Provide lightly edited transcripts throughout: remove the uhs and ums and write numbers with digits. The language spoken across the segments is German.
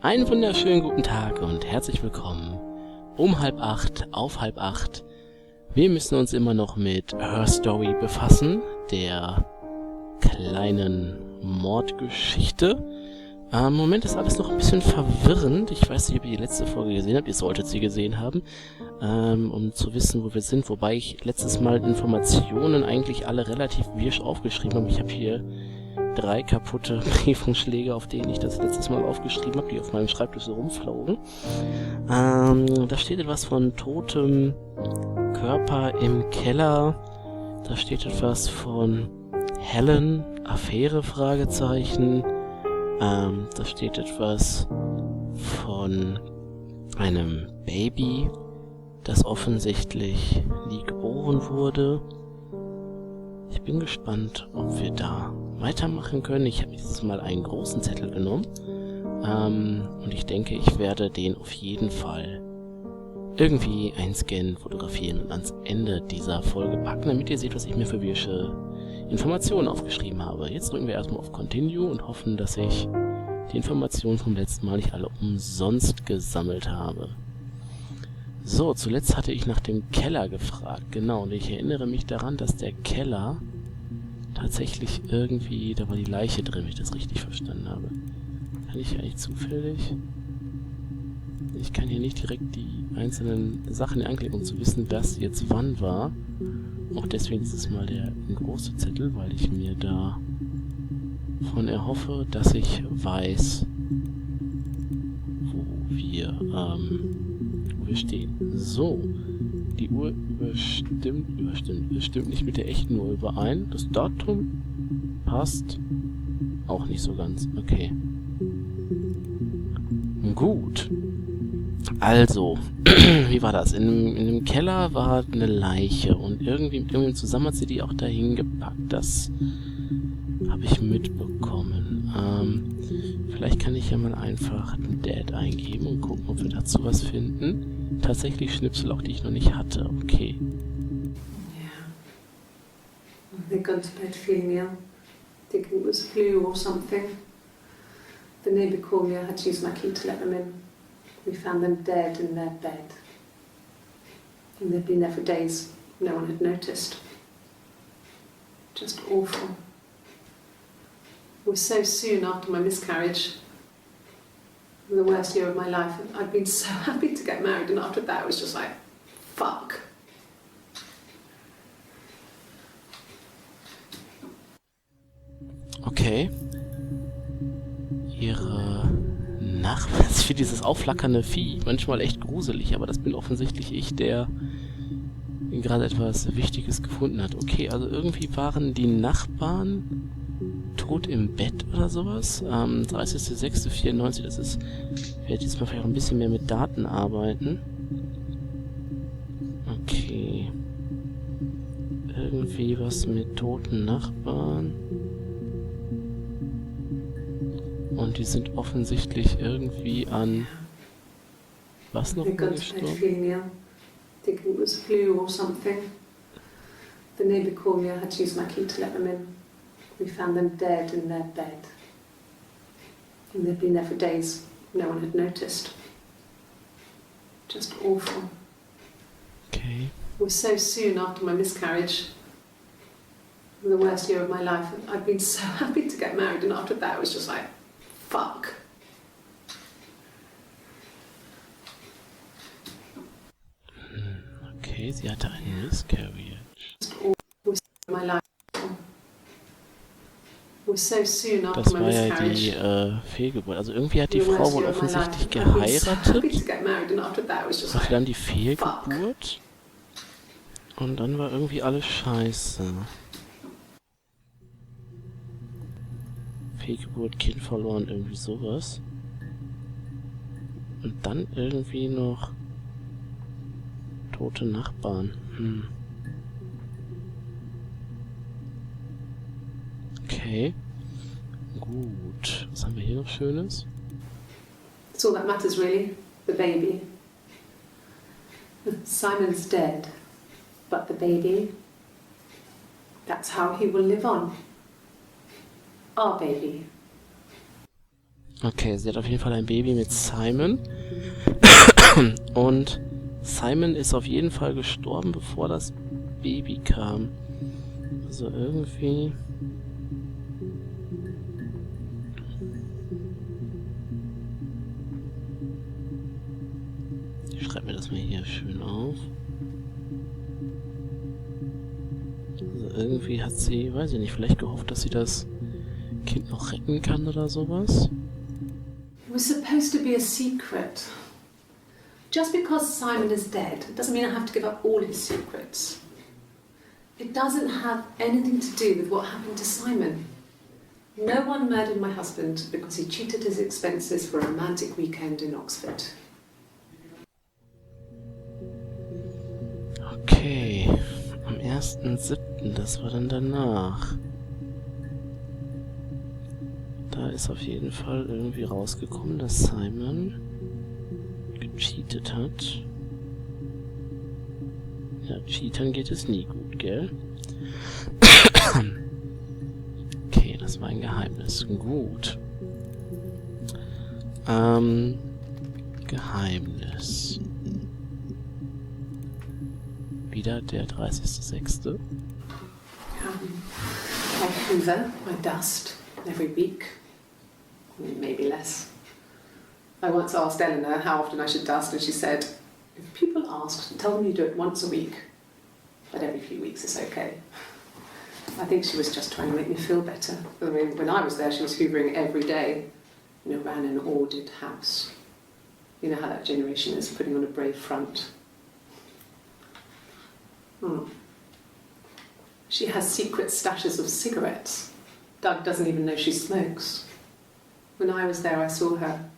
Einen wunderschönen guten Tag und herzlich willkommen um 7:30 auf 7:30. Wir müssen uns immer noch mit Her Story befassen, der kleinen Mordgeschichte. Im Moment ist alles noch ein bisschen verwirrend. Ich weiß nicht, ob ihr die letzte Folge gesehen habt. Ihr solltet sie gesehen haben, um zu wissen, wo wir sind. Wobei ich letztes Mal Informationen eigentlich alle relativ wirsch aufgeschrieben habe. Ich habe hier 3 kaputte Briefumschläge, auf denen ich das letztes Mal aufgeschrieben habe, die auf meinem Schreibtisch so rumflogen. Da steht etwas von totem Körper im Keller. Da steht etwas von Helen, Affäre, Fragezeichen. Da steht etwas von einem Baby, das offensichtlich nie geboren wurde. Ich bin gespannt, ob wir da weitermachen können. Ich habe dieses Mal einen großen Zettel genommen. Und ich denke, ich werde den auf jeden Fall irgendwie einscannen, fotografieren und ans Ende dieser Folge packen, damit ihr seht, was ich mir für wirsche Informationen aufgeschrieben habe. Jetzt drücken wir erstmal auf Continue und hoffen, dass ich die Informationen vom letzten Mal nicht alle umsonst gesammelt habe. So, zuletzt hatte ich nach dem Keller gefragt. Genau, und ich erinnere mich daran, dass der Keller tatsächlich irgendwie, da war die Leiche drin, wenn ich das richtig verstanden habe. Kann ich eigentlich zufällig? Ich kann hier nicht direkt die einzelnen Sachen anklicken, um zu wissen, was jetzt wann war. Auch deswegen ist es mal der große Zettel, weil ich mir da von erhoffe, dass ich weiß, wo wir stehen. So, die Uhr stimmt nicht mit der echten Uhr überein. Das Datum passt auch nicht so ganz. Okay. Gut. Also, wie war das? In dem Keller war eine Leiche und irgendwie im Zusammenhang hat sie die auch dahin gepackt. Das habe ich mitbekommen. Vielleicht kann ich ja mal einfach Dad eingeben und gucken, ob wir dazu was finden. Tatsächlich Schnipsel auch, die ich noch nicht hatte. Okay. Yeah. They'd gone to bed feeling ill, thinking it was flu or something. The neighbour called me. I had to use my key to let them in. We found them dead in their bed. And they'd been there for days. No one had noticed. Just awful. It was so soon after my miscarriage. The worst year of my life. I'd been so happy to get married, and after that it was just like, fuck. Okay. Ihre Nachbarn, für dieses aufflackernde Vieh, manchmal echt gruselig, aber das bin offensichtlich ich, der gerade etwas Wichtiges gefunden hat. Okay, also irgendwie waren die Nachbarn tot im Bett oder sowas. 30.06.94, das ist, ich werde jetzt mal vielleicht auch ein bisschen mehr mit Daten arbeiten. Okay. Irgendwie was mit toten Nachbarn. Und die sind offensichtlich irgendwie an was noch gestorben? Thinking it was flu or something. The neighbour called me. I had to use my key to let them in. We found them dead in their bed. And they'd been there for days. No one had noticed. Just awful. Okay. It was so soon after my miscarriage. The worst year of my life. I'd been so happy to get married, and after that it was just like, fuck. Okay, sie hatte einen Miscarriage. My life. Was so soon after Das my war ja miscarriage. die Fehlgeburt. Also irgendwie hat die Frau wohl offensichtlich geheiratet. Hatte dann die Fehlgeburt. Und dann war irgendwie alles scheiße. Fehlgeburt, Kind verloren, irgendwie sowas. Und dann irgendwie noch tote Nachbarn. Okay. Gut. Was haben wir hier noch Schönes? That's all that matters really, the baby. Simon's dead, but the baby, that's how he will live on. Our baby. Okay, sie hat auf jeden Fall ein Baby mit Simon. Und Simon ist auf jeden Fall gestorben, bevor das Baby kam. Also irgendwie... Ich schreibe mir das mal hier schön auf. Also irgendwie hat sie, weiß ich nicht, vielleicht gehofft, dass sie das Kind noch retten kann oder sowas. It was supposed to be a secret. Just because Simon is dead doesn't mean I have to give up all his secrets. It doesn't have anything to do with what happened to Simon. No one murdered my husband because he cheated his expenses for a romantic weekend in Oxford. Okay, am 1.7., das war dann danach. Da ist auf jeden Fall irgendwie rausgekommen, dass Simon gecheatet hat. Ja, cheatern geht es nie gut, gell? Okay, das war ein Geheimnis. Gut. Geheimnis. Wieder der 30.06. I hoover my dust every week, maybe less. I once asked Eleanor how often I should dust, and she said, if people ask, tell them you do it once a week, but every few weeks is okay. I think she was just trying to make me feel better. I mean, when I was there, she was hoovering every day. Ran an ordered house. You know how that generation is, putting on a brave front. She has secret stashes of cigarettes. Doug doesn't even know she smokes. When I was there, I saw her.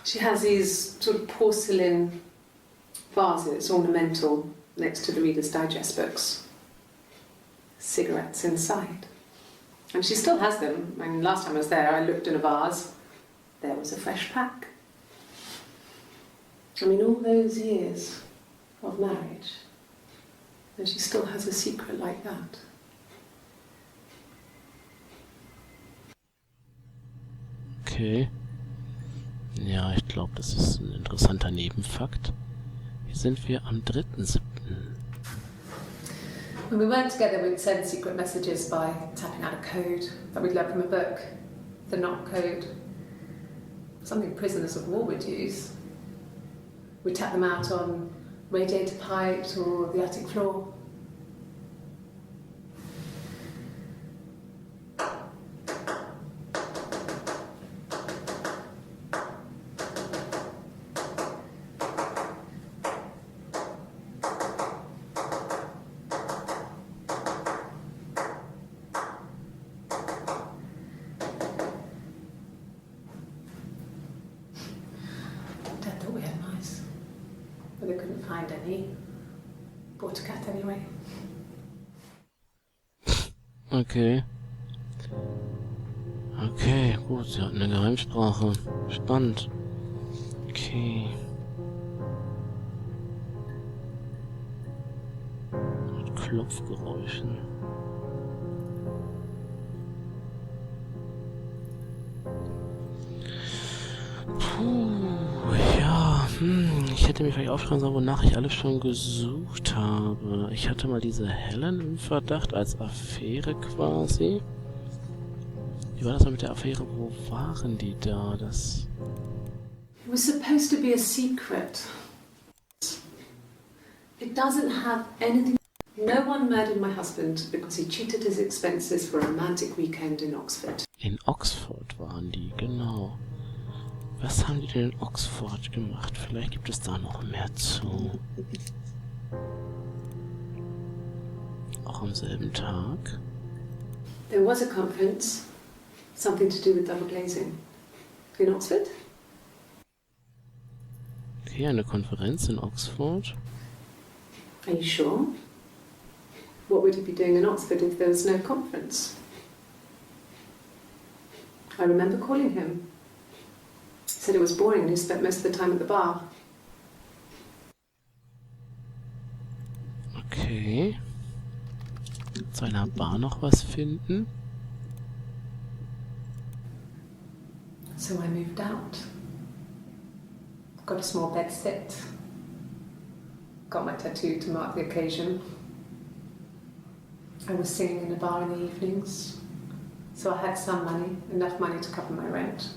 She has these sort of porcelain vases, ornamental, next to the Reader's Digest books. Cigarettes inside. And she still has them. I mean, last time I was there, I looked in a vase. There was a fresh pack. I mean, all those years of marriage, and she still has a secret like that. Okay. Ja, ich glaube, das ist ein interessanter Nebenfakt. Hier sind wir am 3.7. When we weren't together, we'd send secret messages by tapping out a code that we'd learned from a book, the knock code. Something prisoners of war would use. We'd tap them out on radiator pipes or the attic floor. Dad thought we had mice, but they couldn't find any. Bought a cat anyway. Okay. Okay, gut, sie hat eine Geheimsprache. Spannend. Okay. Mit Klopfgeräuschen. Puh, ja, ich hätte mir vielleicht aufschreiben sollen, wonach ich alles schon gesucht habe. Ich hatte mal diese Helen im Verdacht als Affäre quasi. Wie war das mal mit der Affäre? Wo waren die da? Das... It was supposed to be a secret. It doesn't have anything. No one murdered my husband because he cheated his expenses for a romantic weekend in Oxford. In Oxford waren die, genau. Was haben die denn in Oxford gemacht? Vielleicht gibt es da noch mehr zu. Auch am selben Tag. There was a conference, something to do with double glazing, in Oxford. Okay, eine Konferenz in Oxford. Are you sure? What would he be doing in Oxford if there was no conference? I remember calling him. He said it was boring and he spent most of the time at the bar. Okay. Zu einer Bar noch was finden. So I moved out. Got a small bed set. Got my tattoo to mark the occasion. I was singing in a bar in the evenings, so I had some money, enough money to cover my rent.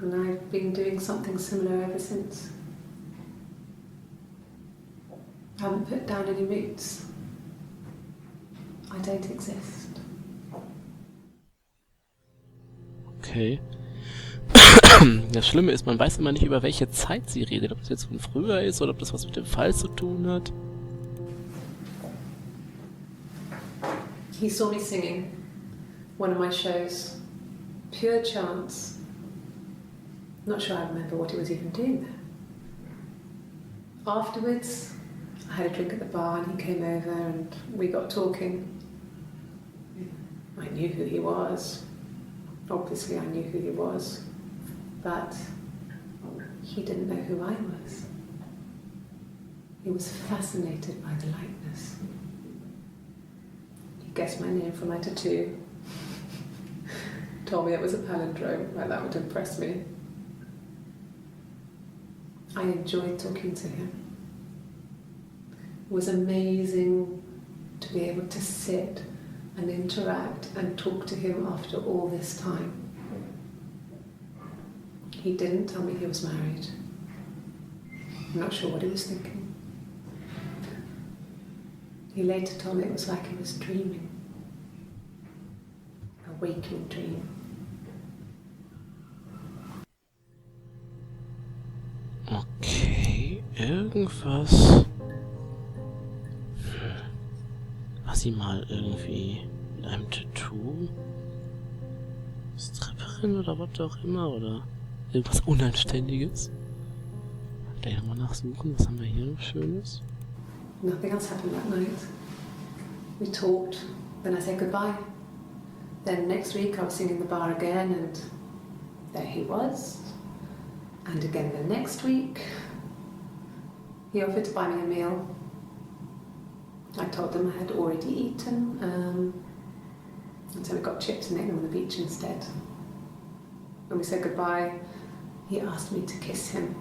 And I've been doing something similar ever since. I haven't put down any roots. I don't exist. Okay. Das Schlimme ist, man weiß immer nicht, über welche Zeit sie redet. Ob das jetzt von früher ist oder ob das was mit dem Fall zu tun hat. He saw me singing one of my shows. Pure chance. Not sure I remember what he was even doing there. Afterwards, I had a drink at the bar and he came over and we got talking. I knew who he was. Obviously I knew who he was. But he didn't know who I was. He was fascinated by the likeness. He guessed my name from my tattoo. Told me it was a palindrome, like that would impress me. I enjoyed talking to him. It was amazing to be able to sit and interact and talk to him after all this time. He didn't tell me he was married. I'm not sure what he was thinking. He later told me it was like he was dreaming. A waking dream. Okay, irgendwas... War sie mal irgendwie mit einem Tattoo? Stripperin oder was auch immer, oder irgendwas Unanständiges? Gleich nochmal nachsuchen, was haben wir hier noch Schönes? Nothing else happened that night. We talked, then I said goodbye. Then next week I was singing the bar again and there he was. And again the next week, he offered to buy me a meal. I told them I had already eaten, and so we got chips and ate them on the beach instead. When we said goodbye, he asked me to kiss him.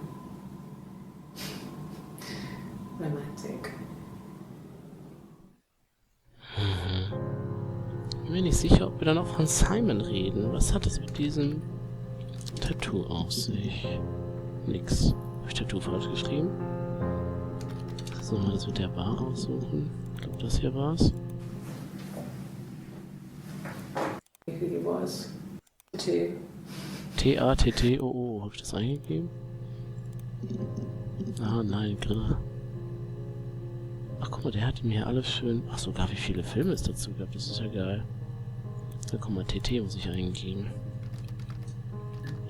Romantic. Ich bin mir nicht sicher, ob wir dann auch von Simon reden. Was hat es mit diesem Tattoo auf sich? Nix. Habe ich Tattoo falsch geschrieben? Sollen wir das mit der Bar raussuchen? Ich glaube, das hier war's. Who he was. Tattoo. T-A-T-T-O-O. Habe ich das eingegeben? Ah, nein, Grill. Ach, guck mal, der hat mir hier alles schön... Ach, sogar wie viele Filme es dazu gab. Das ist ja geil. Ja, guck mal, TT muss ich eingeben.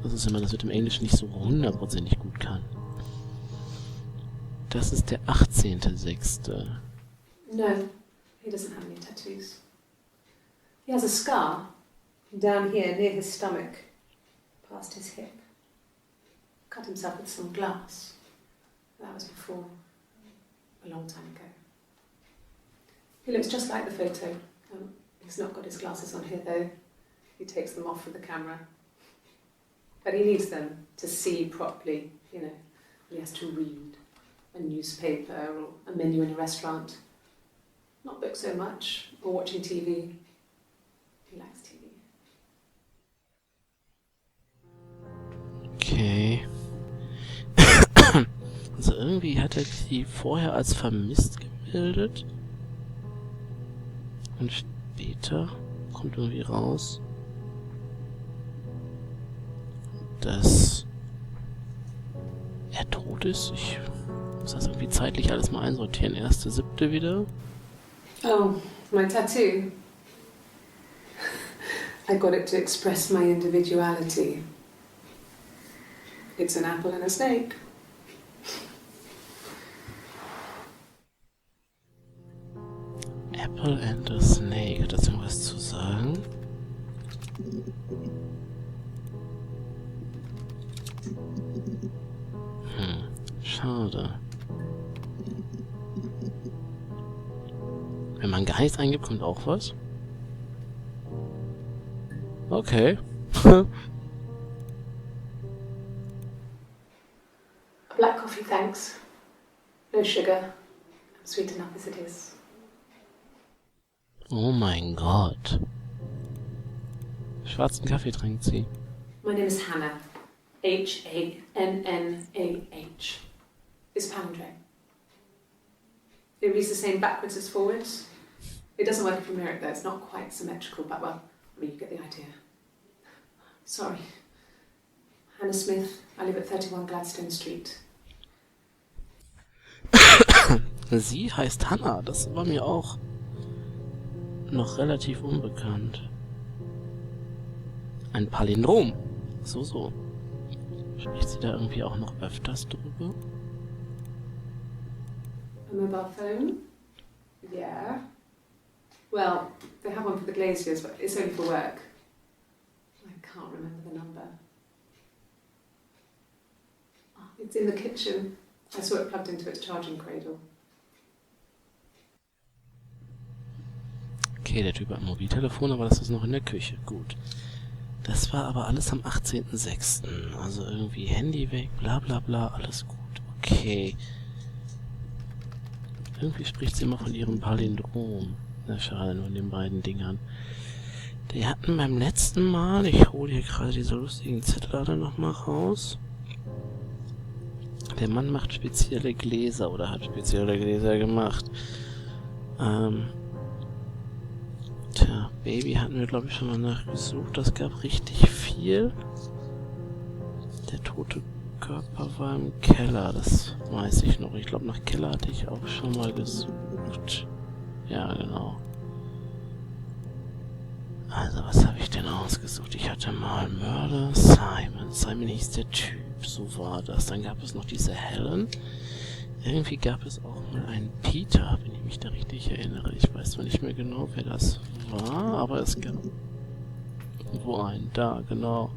Das ist immer, das mit dem Englischen nicht so hundertprozentig gut kann. Das ist der 18.06. No, he doesn't have any tattoos. He has a scar down here near his stomach, past his hip. Cut himself with some glass. That was before, a long time ago. He looks just like the photo. He's not got his glasses on here though. He takes them off with the camera. But he needs them to see properly, you know. He has to read a newspaper or a menu in a restaurant. Not book so much, or watching TV. He likes TV. Okay. Also irgendwie hat er die vorher als vermisst gemeldet. Und später kommt irgendwie raus, dass er tot ist. Ich muss das irgendwie zeitlich alles mal einsortieren. 1.7. wieder. Oh, my tattoo. I got it to express my individuality. It's an apple and a snake. Apple and a Snake. Hat das irgendwas zu sagen? Schade. Wenn man gar nichts eingibt, kommt auch was? Okay. Black coffee, thanks. No sugar. I'm sweet enough as it is. Oh mein Gott. Schwarzen Kaffee trinkt sie. My name is Hannah. H-A-N-N-A-H. It's palindrome. It reads the same backwards as forwards. It doesn't work if you mirror it though, it's not quite symmetrical, but well, I mean, you get the idea. Sorry. Hannah Smith, I live at 31 Gladstone Street. Sie heißt Hannah, das war mir auch noch relativ unbekannt. Ein Palindrom. So. Spricht sie da irgendwie auch noch öfters drüber? A mobile phone? Yeah. Well, they have one for the glaziers, but it's only for work. I can't remember the number. Oh, it's in the kitchen. I saw it plugged into its charging cradle. Okay, der Typ hat ein Mobiltelefon, aber das ist noch in der Küche. Gut. Das war aber alles am 18.06. Also irgendwie Handy weg, bla bla bla, alles gut. Okay. Irgendwie spricht sie immer von ihrem Palindrom. Na schade, nur in den beiden Dingern. Die hatten beim letzten Mal, ich hole hier gerade diese lustigen Zettel alle nochmal raus. Der Mann macht spezielle Gläser oder hat spezielle Gläser gemacht. Tja, Baby hatten wir glaube ich schon mal nachgesucht. Das gab richtig viel. Der tote Körper war im Keller, das weiß ich noch. Ich glaube nach Keller hatte ich auch schon mal gesucht. Ja, genau. Also, was habe ich denn ausgesucht? Ich hatte mal Mörder, Simon. Simon hieß der Typ, so war das. Dann gab es noch diese Helen. Irgendwie gab es auch mal einen Peter, wenn ich mich da richtig erinnere. Ich weiß zwar nicht mehr genau, wer das war, aber es gab irgendwo einen. Da, genau.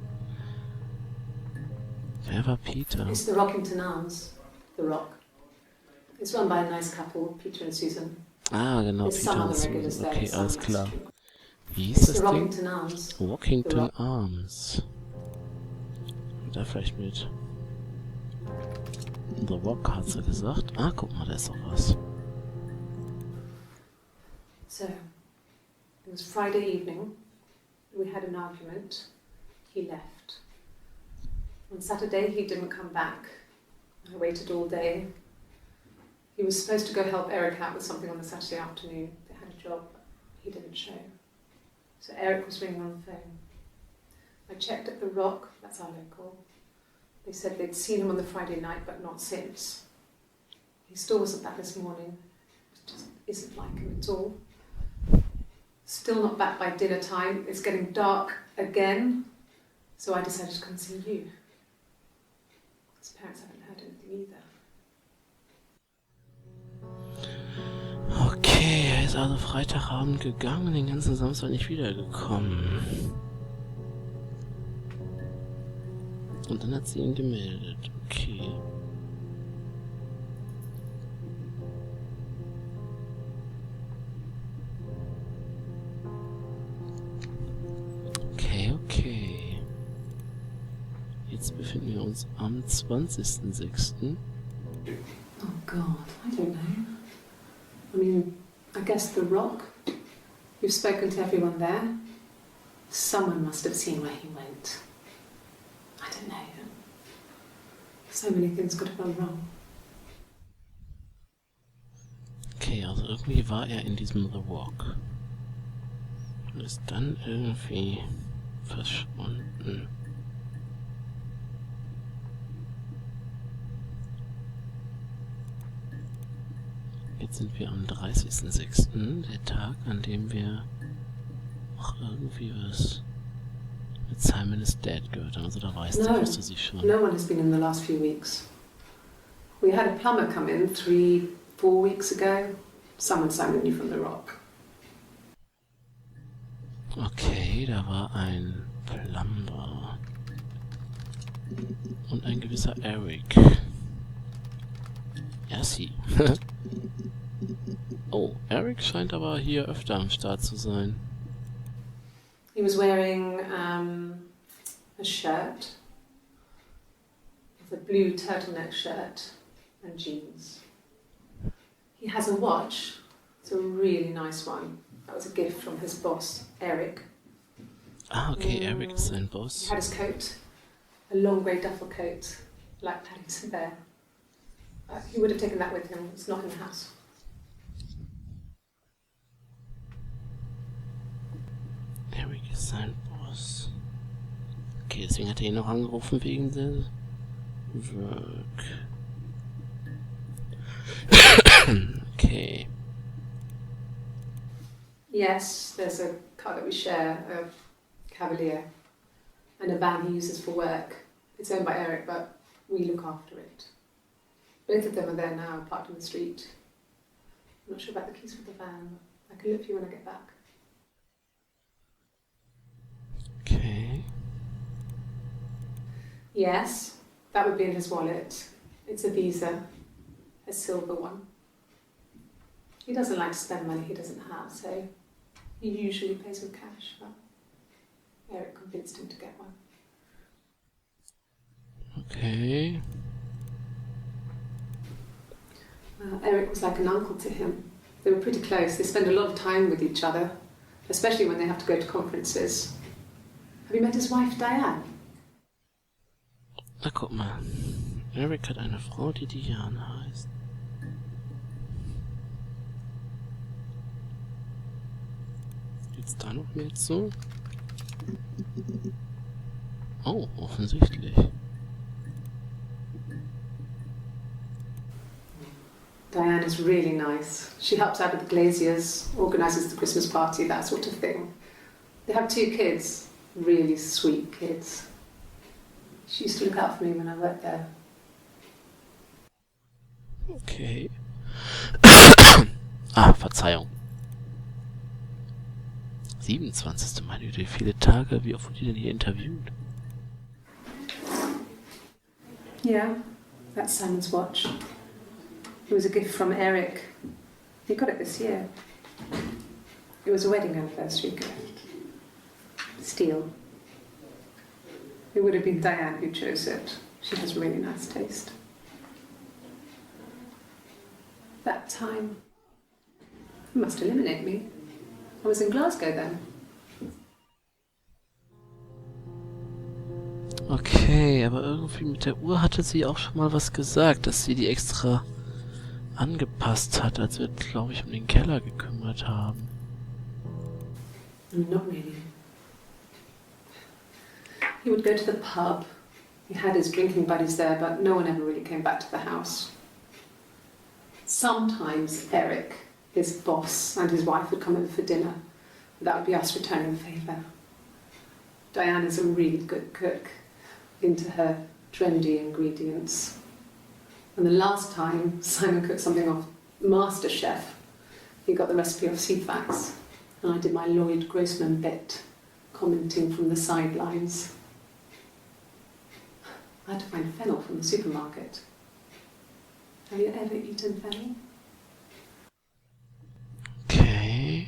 Wer war Peter? It's the Rockington Arms. The Rock. It's run by a nice couple, Peter and Susan. Ah, genau, There's some Peter und other regulars Susan. there, Okay, some alles klar. extra. Wie hieß It's das the Ding? Rockington Arms. Walkington Arms. Da vielleicht mit The Rock hat sie gesagt. Ah, guck mal, da ist doch was. So, it was Friday evening. We had an argument. He left. On Saturday, he didn't come back. I waited all day. He was supposed to go help Eric out with something on the Saturday afternoon. They had a job, but he didn't show. So Eric was ringing on the phone. I checked at the Rock, that's our local. They said they'd seen him on the Friday night, but not since. He still wasn't back this morning. It just isn't like him at all. Still not back by dinner time. It's getting dark again. So I decided to come and see you. His parents haven't heard anything either. Okay, er ist also Freitagabend gegangen und den ganzen Samstag nicht wiedergekommen. Und dann hat sie ihn gemeldet. Okay. Okay. Jetzt befinden wir uns am 20.06. Oh God, I don't know. I mean, I guess the Rock. You've spoken to everyone there. Someone must have seen where he went. I don't know. So many things could have gone wrong. Okay, also irgendwie war er in diesem The Walk. Und ist dann irgendwie verschwunden. Jetzt sind wir am 30.06., der Tag, an dem wir auch irgendwie was mit Simon is Dead gehört haben. Also da wusste sie schon. No one has been in the last few weeks. We had a plumber come in 3-4 weeks ago. Someone Simon knew from the Rock. Okay, da war ein Plumber. Und ein gewisser Eric. Ja, sie. Oh, Eric scheint aber hier öfter am Start zu sein. He was wearing a shirt with a blue turtleneck shirt and jeans. He has a watch. It's a really nice one. That was a gift from his boss, Eric. Ah, okay, Eric ist sein He Boss. had his coat, a long grey duffel coat, like Paddington Bear. He would have taken that with him. It's not in the house. Eric ist sein Boss. Okay, deswegen hat er ihn noch angerufen wegen der Work. Okay. Yes, there's a car that we share, a Cavalier, and a van he uses for work. It's owned by Eric, but we look after it. Both of them are there now, parked on the street. I'm not sure about the keys for the van. I can look for you when I get back. Okay. Yes, that would be in his wallet. It's a Visa, a silver one. He doesn't like to spend money he doesn't have, so he usually pays with cash, but Eric convinced him to get one. Okay. Eric was like an uncle to him. They were pretty close. They spend a lot of time with each other, especially when they have to go to conferences. Have you met his wife, Diane? Na, guck mal. Eric hat eine Frau, die Diana heißt. Gibt's da noch mehr zu? Oh, offensichtlich. Diane is really nice. She helps out with the glaziers, organises the Christmas party, that sort of thing. They have 2 kids, really sweet kids. She used to look out for me when I worked there. Okay. Verzeihung. 27. Meine Güte, wie viele Tage, wie oft wurde die denn hier interviewt? Yeah, that's Simon's watch. It was a gift from Eric. He got it this year. It was a wedding anniversary gift. Steel. It would have been Diane who chose it. She has really nice taste. That time, you must eliminate me. I was in Glasgow then. Okay, aber irgendwie mit der Uhr hatte sie auch schon mal was gesagt, dass sie die extra angepasst hat, als wir, glaube ich, um den Keller gekümmert haben. Not really. He would go to the pub. He had his drinking buddies there, but no one ever really came back to the house. Sometimes Eric, his boss, and his wife would come over for dinner. That would be us returning the favour. Diane is a really good cook, into her trendy ingredients. And the last time Simon cooked something off MasterChef, he got the recipe off CFAX, and I did my Lloyd Grossman bit, commenting from the sidelines. I had to find fennel from the supermarket. Have you ever eaten fennel? Okay.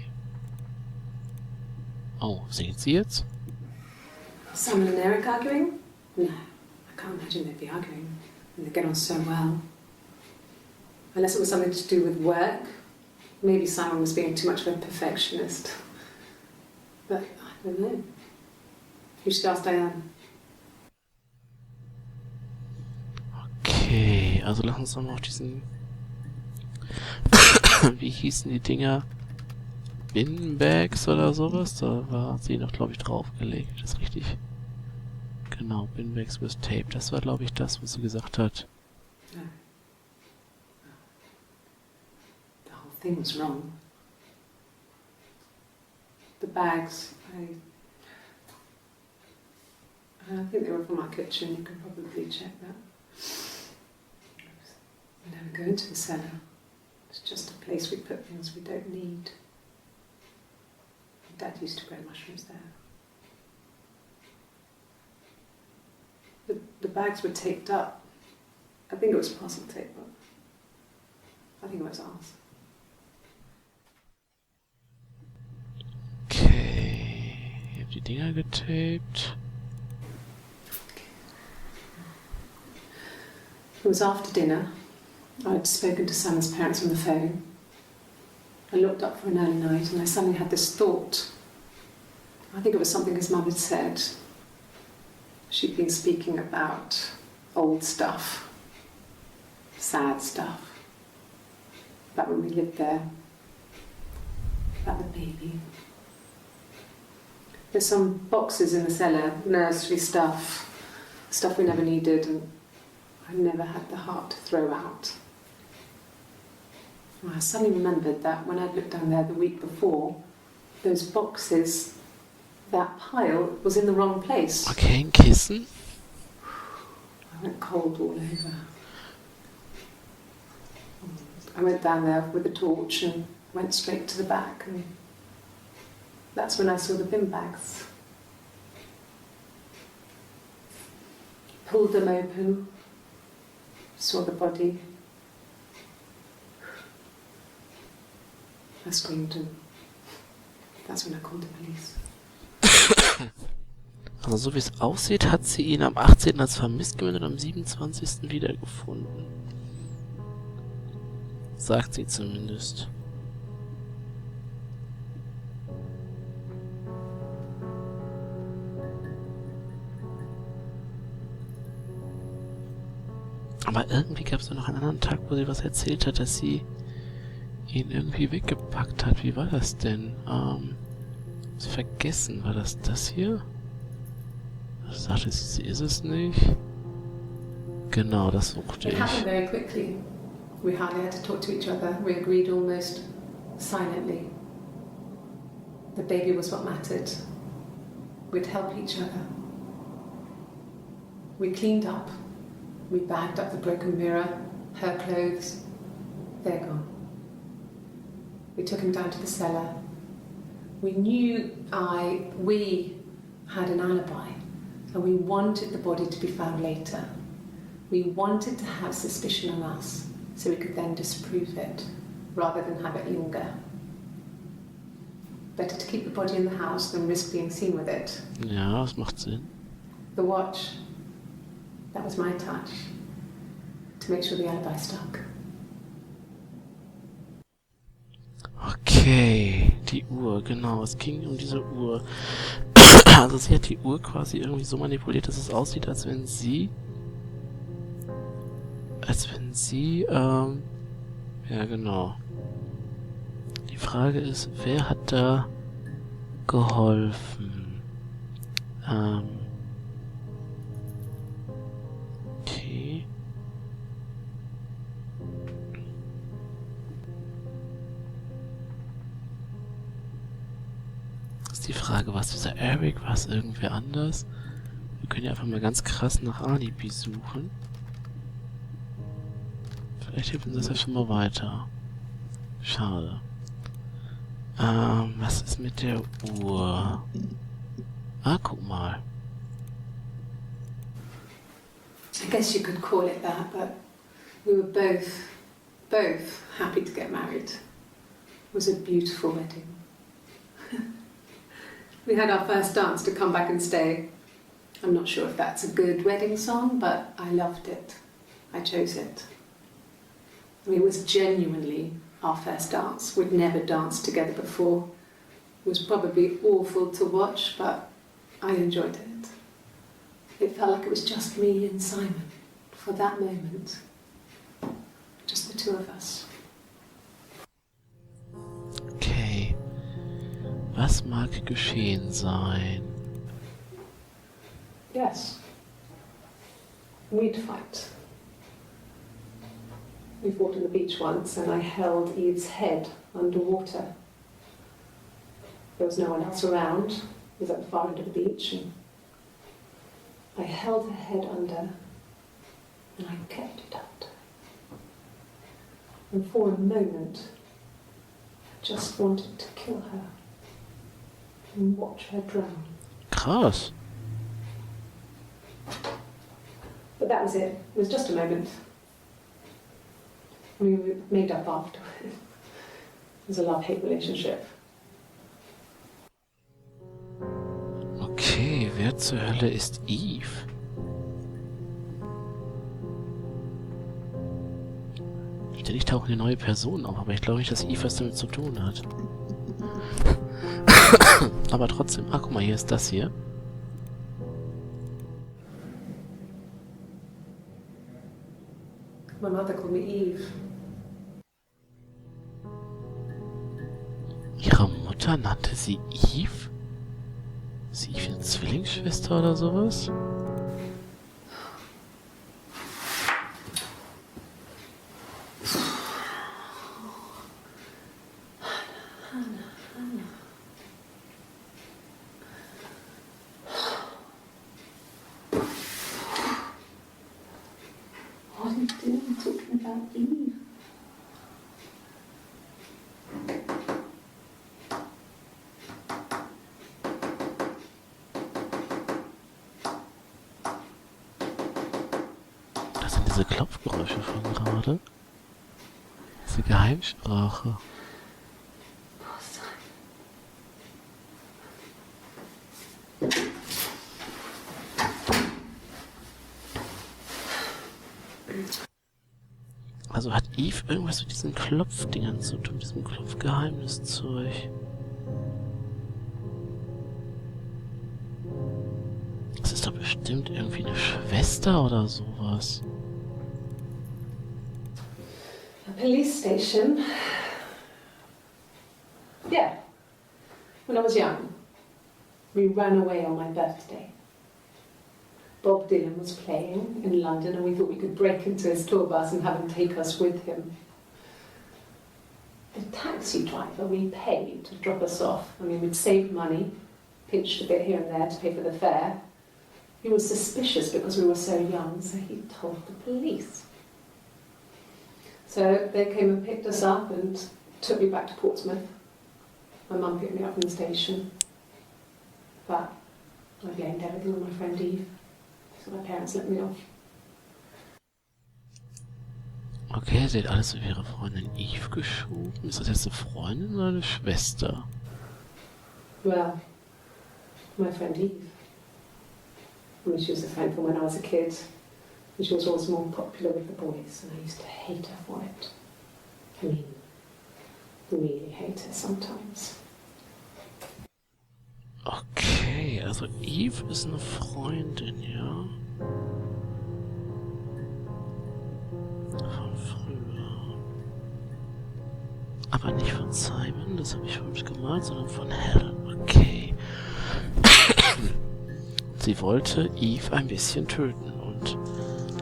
Oh, sehen Sie jetzt? Simon and Eric arguing? No, I can't imagine they'd be arguing. They get on so well. Unless it was something to do with work. Maybe Simon was being too much of a perfectionist. But I don't know. You should ask Diane. Okay, also lass uns doch mal auf diesen... Wie hießen die Dinger? Binbags oder sowas? Da war sie noch, glaube ich, draufgelegt. Das ist richtig. Genau, Binbags with Tape. Das war, glaube ich, das, was sie gesagt hat. No. The whole thing was wrong. The bags, I think they were from our kitchen. You can probably check that. We never go into the cellar. It's just a place we put things we don't need. Dad used to grow mushrooms there. The bags were taped up. I think it was parcel tape, but I think it was ours. Okay, ich habe die Dinger getaped. It was after dinner. I'd spoken to Sam's parents on the phone. I looked up for an early night and I suddenly had this thought. I think it was something his mum had said. She'd been speaking about old stuff, sad stuff, about when we lived there, about the baby. There's some boxes in the cellar, nursery stuff we never needed and I never had the heart to throw out. And I suddenly remembered that when I'd looked down there the week before, those boxes, that pile was in the wrong place. Okay, ein Kissen. I went cold all over. I went down there with a torch and went straight to the back, and that's when I saw the bin bags. Pulled them open, saw the body. I screamed and that's when I called the police. Also so wie es aussieht, hat sie ihn am 18. als vermisst gemeldet und am 27. wiedergefunden. Sagt sie zumindest. Aber irgendwie gab es noch einen anderen Tag, wo sie was erzählt hat, dass sie ihn irgendwie weggepackt hat. Wie war das denn? Vergessen. War das hier? Das sagte sie ist es nicht. Genau, das suchte It ich. happened very quickly. We hardly had to talk to each other. We agreed almost silently. The baby was what mattered. We'd help each other. We cleaned up. We bagged up the broken mirror, her clothes. They're gone. We took him down to the cellar. We knew we had an alibi, and we wanted the body to be found later. We wanted to have suspicion on us, so we could then disprove it, rather than have it linger. Better to keep the body in the house than risk being seen with it. Ja, das macht Sinn. The watch, that was my touch, to make sure the alibi stuck. Okay, die Uhr, genau, es ging um diese Uhr. Also sie hat die Uhr quasi irgendwie so manipuliert, dass es aussieht, als wenn sie, ja genau. Die Frage ist, wer hat da geholfen? Okay. Die Frage, war es dieser Eric, war es irgendwer anders? Wir können ja einfach mal ganz krass nach Alibi suchen. Vielleicht hilft uns das ja schon mal weiter. Schade. Was ist mit der Uhr? Ah, guck mal. I guess you could call it that, but we were both happy to get married. It was a beautiful wedding. We had our first dance to Come Back and Stay. I'm not sure if that's a good wedding song, but I loved it. I chose it. I mean, it was genuinely our first dance. We'd never danced together before. It was probably awful to watch, but I enjoyed it. It felt like it was just me and Simon for that moment. Just the two of us. Okay. Was mag geschehen sein? Yes. We'd fight. We fought on the beach once and I held Eve's head underwater. There was no one else around. It was at the far end of the beach and I held her head under and I kept it under. And for a moment, I just wanted to kill her and watch her drown. Krass. But that was it. It was just a moment. We made up after. It was a love-hate relationship. Okay, wer zur Hölle ist Eve? Ständig tauchen hier neue Personen auf, aber ich glaube nicht, dass Eve was damit zu tun hat. Aber trotzdem, guck mal, hier ist das hier. My mother called me Eve. Ihre Mutter nannte sie Eve? Ist Eve eine Zwillingsschwester oder sowas? What are you doing talking about Eve? Das sind diese Klopfgeräusche von gerade. Diese Geheimsprache. Also hat Eve irgendwas mit diesen Klopfdingern zu tun, diesem Klopfgeheimniszeug. Das ist doch bestimmt irgendwie eine Schwester oder sowas. A police station. Yeah. When I was young, we ran away on my birthday. Bob Dylan was playing in London and we thought we could break into his tour bus and have him take us with him. The taxi driver we paid to drop us off, I mean, we'd saved money, pinched a bit here and there to pay for the fare. He was suspicious because we were so young, so he told the police. So they came and picked us up and took me back to Portsmouth. My mum picked me up from the station. But I blamed everything on my friend Eve. So my parents let me off. Okay, sie hat alles auf ihre Freundin Eve geschoben. Ist das jetzt eine Freundin oder eine Schwester? Well, my friend Eve. I mean, she was a friend from when I was a kid. And she was always more popular with the boys, and I used to hate her for it. I mean, really hate her sometimes. Okay, also Eve ist eine Freundin, ja? Von früher. Aber nicht von Simon, das habe ich falsch gemacht, sondern von Helen. Okay. Sie wollte Eve ein bisschen töten und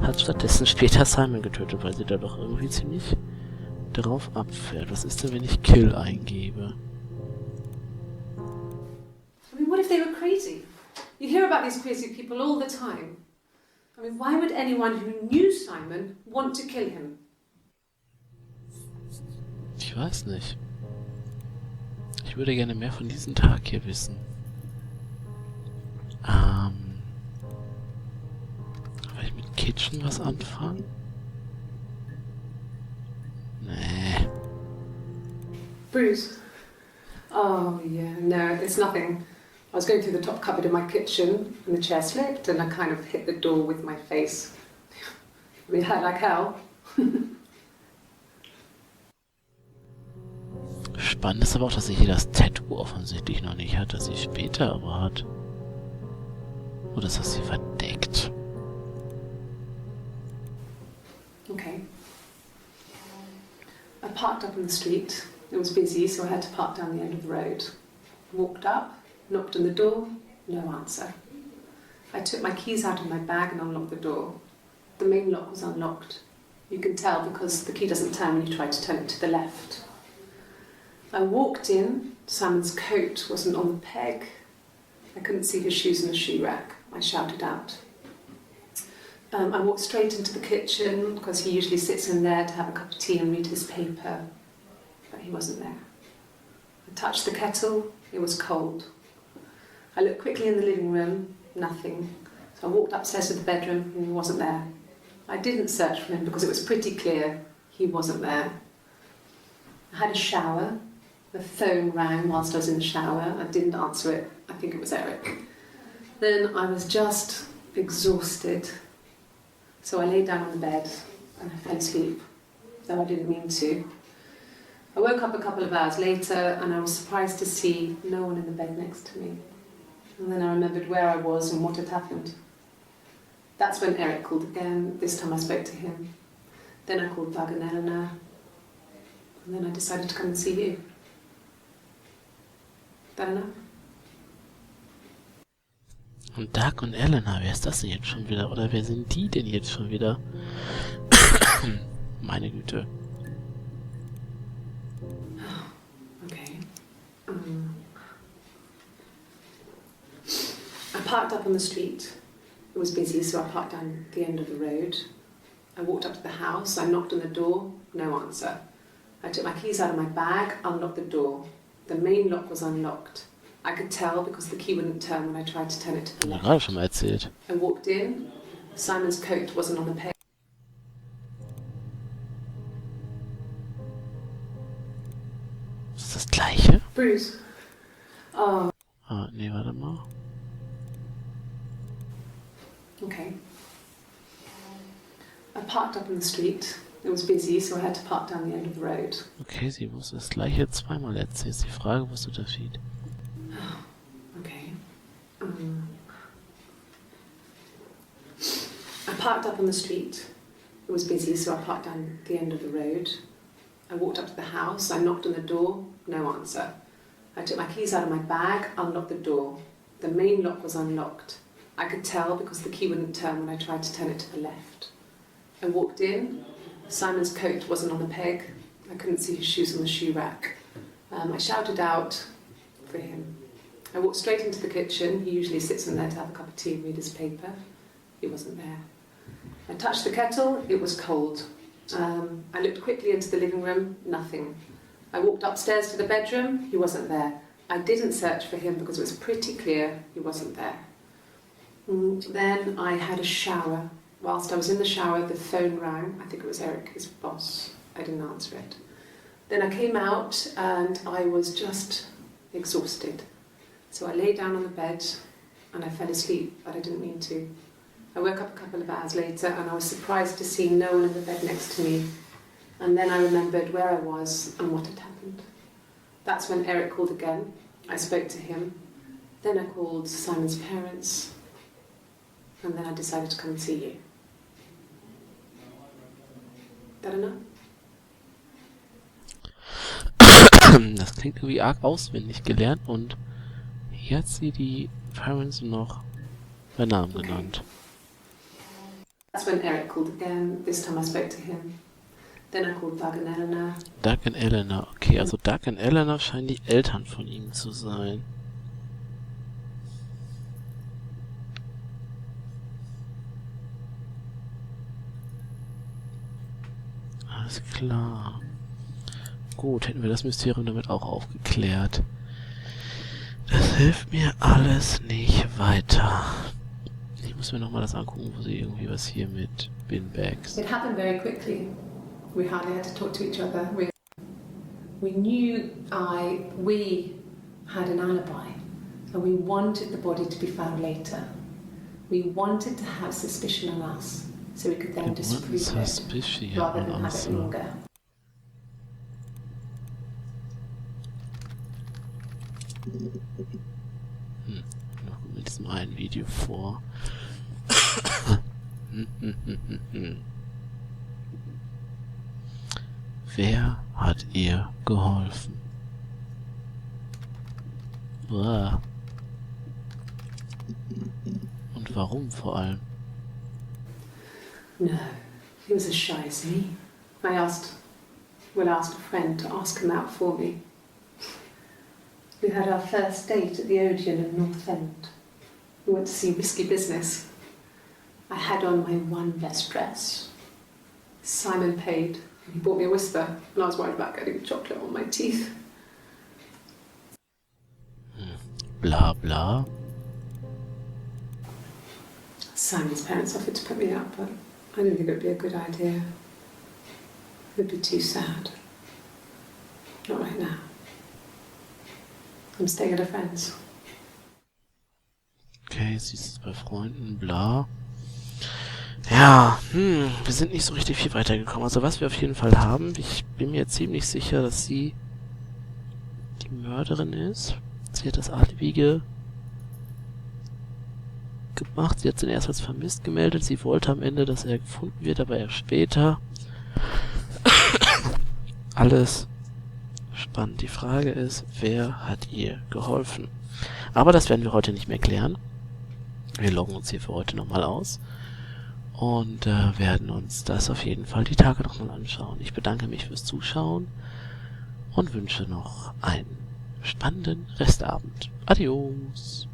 hat stattdessen später Simon getötet, weil sie da doch irgendwie ziemlich drauf abfährt. Was ist denn, wenn ich Kill eingebe? I mean, what if they were crazy? You hear about these crazy people all the time. I mean, why would anyone who knew Simon want to kill him? Ich weiß nicht. Ich würde gerne mehr von diesem Tag hier wissen. Kann ich mit Kitchen was anfangen? Nee. Bruce? Oh, yeah, no, it's nothing. I was going through the top cupboard in my kitchen and the chair slipped and I kind of hit the door with my face. I mean, it hurt like hell. Spannend ist aber auch, dass sie hier das Tattoo offensichtlich noch nicht hat, das sie später aber hat. Oder ist das sie verdeckt? Okay. I parked up on the street. It was busy, so I had to park down the end of the road. Walked up, knocked on the door, no answer. I took my keys out of my bag and unlocked the door. The main lock was unlocked. You can tell because the key doesn't turn when you try to turn it to the left. I walked in, Simon's coat wasn't on the peg. I couldn't see his shoes in the shoe rack. I shouted out. I walked straight into the kitchen because he usually sits in there to have a cup of tea and read his paper, but he wasn't there. I touched the kettle, it was cold. I looked quickly in the living room, nothing. So I walked upstairs to the bedroom and he wasn't there. I didn't search for him because it was pretty clear he wasn't there. I had a shower. The phone rang whilst I was in the shower. I didn't answer it. I think it was Eric. Then I was just exhausted. So I lay down on the bed and I fell asleep. though I didn't mean to. I woke up a couple of hours later and I was surprised to see no one in the bed next to me. And then I remembered where I was and what had happened. That's when Eric called again. This time I spoke to him. Then I called Doug and Eleanor. And then I decided to come and see you. That enough? Und Doug und Eleanor, wer ist das denn jetzt schon wieder? Oder wer sind die denn jetzt schon wieder? Meine Güte. Okay. I parked up on the street. It was busy, so I parked down the end of the road. I walked up to the house, I knocked on the door, no answer. I took my keys out of my bag, unlocked the door. The main lock was unlocked. I could tell because the key wouldn't turn when I tried to turn it to the Ja, left. gerade schon mal erzählt. I walked in. Simon's coat wasn't on the peg. Ist das gleiche? Bruce. Oh, Ah, nee, warte mal. okay. I parked up on the street. It was busy, so I had to park down the end of the road. Okay, sie musste das gleiche zweimal erzählen. Ist die Frage, wo ist der Unterschied? Okay. I parked up on the street. It was busy, so I parked down the end of the road. I walked up to the house, I knocked on the door, no answer. I took my keys out of my bag, unlocked the door. The main lock was unlocked. I could tell because the key wouldn't turn when I tried to turn it to the left. I walked in. Simon's coat wasn't on the peg. I couldn't see his shoes on the shoe rack. I shouted out for him. I walked straight into the kitchen. He usually sits in there to have a cup of tea and read his paper. He wasn't there. I touched the kettle. It was cold. I looked quickly into the living room. Nothing. I walked upstairs to the bedroom. He wasn't there. I didn't search for him because it was pretty clear he wasn't there. Then I had a shower. Whilst I was in the shower, the phone rang. I think it was Eric, his boss. I didn't answer it. Then I came out and I was just exhausted. So I lay down on the bed and I fell asleep, but I didn't mean to. I woke up a couple of hours later and I was surprised to see no one in the bed next to me. And then I remembered where I was and what had happened. That's when Eric called again. I spoke to him. Then I called Simon's parents. And then I decided to come and see you. That enough? Das klingt irgendwie arg auswendig gelernt und hier hat sie die Parents noch bei Namen genannt. That's when Eric called again. This time I spoke to him. Then I called Doug and Eleanor. Doug und Eleanor. Okay, also Doug und Eleanor scheinen die Eltern von ihm zu sein. Alles klar. Gut, hätten wir das Mysterium damit auch aufgeklärt. Das hilft mir alles nicht weiter. Ich muss mir nochmal das angucken, wo sie irgendwie was hier mit Binbags. It happened very quickly. We hardly had to talk to each other. We knew we had an alibi and we wanted the body to be found later. We wanted to have suspicion on us so we could then disprove it rather than have it linger. Noch mit diesem einen Video vor. Wer hat ihr geholfen? Uah. Und warum vor allem? No, he was as shy as me. I asked a friend to ask him out for me. We had our first date at the Odeon in North End. We went to see Risky Business. I had on my one best dress. Simon paid. He bought me a whisper, and I was worried about getting chocolate on my teeth. Bla bla. Simon's parents offered to put me up, but I didn't think it would be a good idea. It would be too sad. Not right now. I'm staying at a friend's. Okay, sie ist bei Freunden, bla. Ja, wir sind nicht so richtig viel weitergekommen. Also was wir auf jeden Fall haben, ich bin mir ziemlich sicher, dass sie die Mörderin ist. Sie hat das Adlige gemacht. Sie hat ihn erst als vermisst gemeldet. Sie wollte am Ende, dass er gefunden wird, aber erst später. Alles spannend. Die Frage ist, wer hat ihr geholfen? Aber das werden wir heute nicht mehr klären. Wir loggen uns hier für heute nochmal aus und werden uns das auf jeden Fall die Tage nochmal anschauen. Ich bedanke mich fürs Zuschauen und wünsche noch einen spannenden Restabend. Adios!